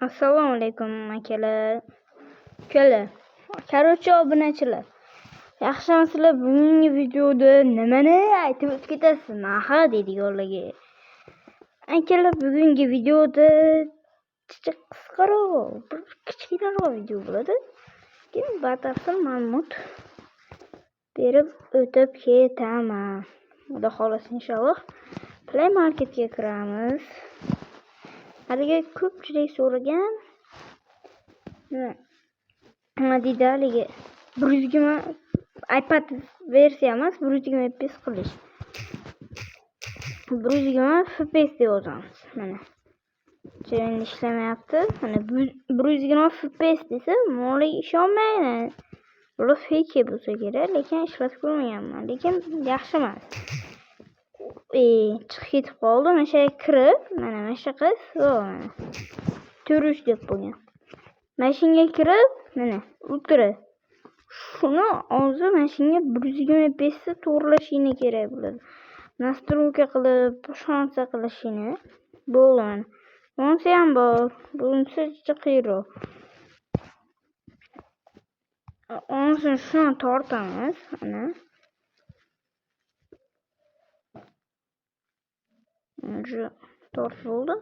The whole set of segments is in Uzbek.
Assalomu alaykum akalar. Короче, obunachilar. Yaxshimisizlar? Bugungi videoda nimani aytib o'tib ketasiz? Maha deydiganlarga. Akalar, bugungi videoda qisqaroq, bir kichkinaroq video bo'ladi. Keyin batafsil ma'lumot berib o'tib ketaman. Xudo xolasa inshaalloh. Play Marketga kiramiz. Haliga ko'pchilik so'ragan nima deydi haligi 120 iPad versiya emas, 120 fps qilish. 120 fps deb yozamiz. Mana. Endi ishlamayapti. Mana 120 fps desa, mo'li ishonmayman. Bu fake bo'lsa kerak, lekin ishlatib ko'rmaganman. Lekin yaxshi emas. Chiqib ketib qoldi. Mana shu kirib, mana shu qiz, mana. Turish deb qo'ygan. Mashinaga kirib, mana o'tirib. Shuni hozir mashinaga 120 fps to'g'rilashini kerak bo'ladi. Nastroyka qilib, boshqacha qilishini bo'ladi. Bunisi ham bor. Bunisi chiqayroq. Onsin shuni tortamiz, mana. Уже tortib bo'ldi.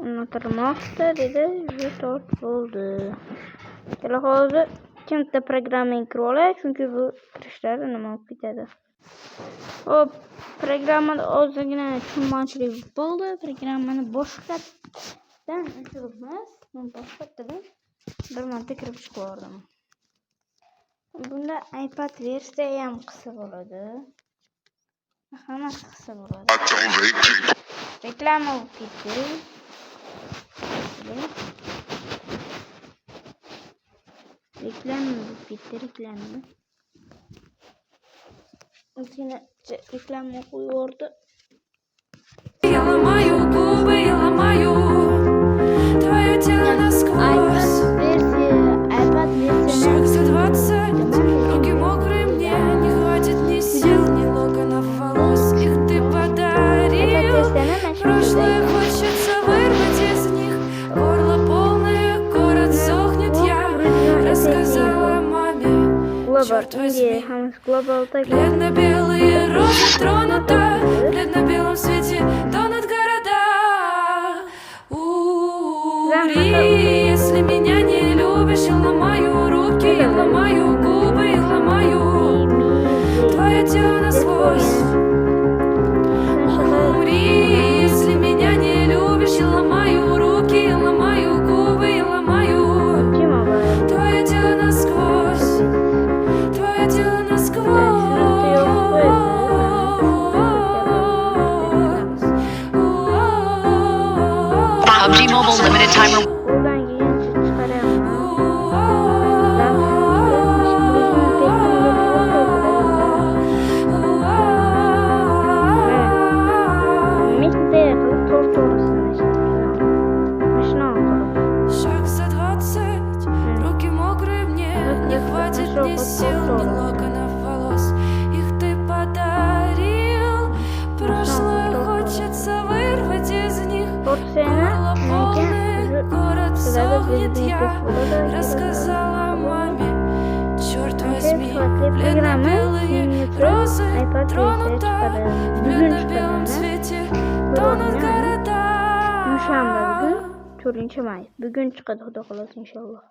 Unutilmoqda dedi, уже tortib bo'ldi. Keling hozir ikkita programmaga kirib olay, chunki bu kirishlar nima bo'lib ketadi. Hop, programmada ozgina tushunmovchilik bo'ldi. Programmani boshqatdan o'chiribmiz. Men boshqatdan bir marta kirib chiqardim. Bunda iPad versiya ham qilsa bo'ladi. Hammasi qilsa bo'ladi. Reklama bo'lib ketdi. Reklama. Ozgina reklama qo'yib yubordi. Я ломаю губы, я ломаю твое тело насквозь. Шаг за 20, руки мокрые, мне не хватит ни сил, ни локонов волос. Их ты подарил, прошлое хочется вырвать из них. Горло полное, город сохнет, я рассказала маме. Черт возьми, бледно-белые розы тронута, в бледно-белом свете тонут города. Если меня не любишь, я ломаю руки, я ломаю губы, я ломаю твое тело насквозь. Если меня не любишь, я ломаю руки, я ломаю губы, я ломаю твое тело насквозь. Твое тело насквозь. PUBG Mobile limited time. Шаг за 20, руки мокрые, мне не хватит ни сил, ни локонов волос. Их ты подарил, прошлое хочется вырвать из них. Горло полное, город сохнет, я рассказала маме. Черт возьми, бледно-белые розы тронута, в бледно-белом свете тонут города. Dushanba bugun 4 may. Bugun chiqadi, xudo xolasa inshaalloh.